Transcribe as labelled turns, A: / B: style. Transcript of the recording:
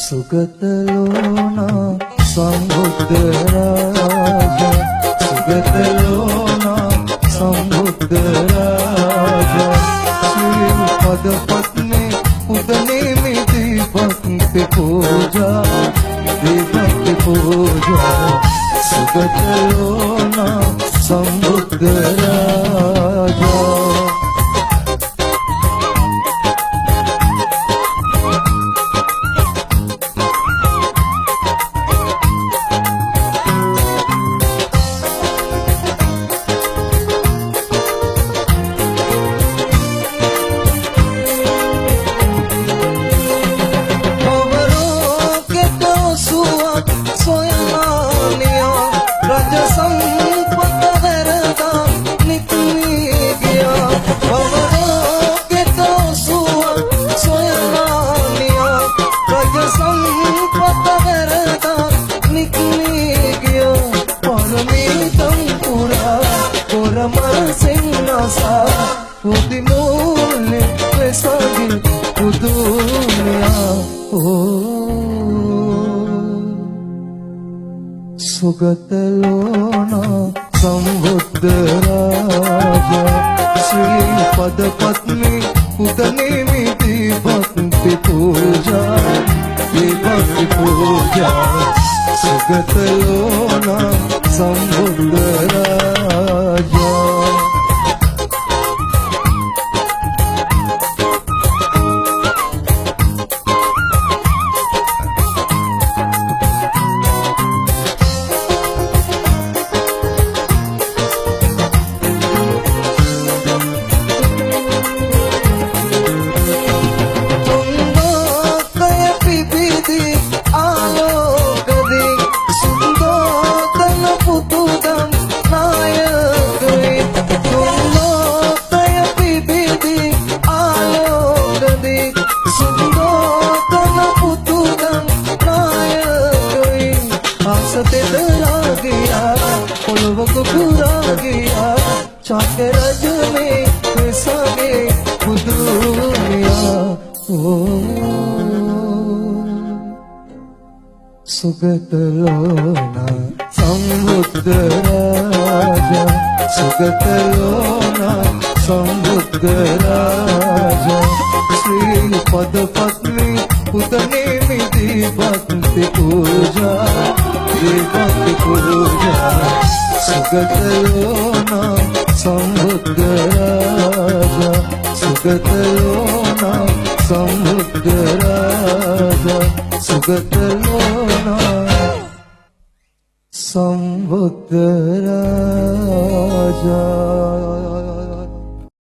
A: सुगतलोना समुद्र राजा सुगतलोना समुद्र राजा श्रीपद पत्नी उदने में दीपक पूजा दीपक पूजा सुगतलोना समुद्र राजा सुगतलोना समुद्र राजा श्रीपद पत्नी उदने में भक्ति पूजा भक्ति पूजा सुगतलोना समुद्र राजा चाके रज में सगे दुनिया सुगतलोना समुद्र राजा सुगतलोना समुद्र राजा श्रीपद पत्नी उदने में भक्ति पूजा भक्ति पूजा सुगतलोना समुद्र राजा सुगतलोना समुद्र राजा सुगतलोना समुद्र राजा।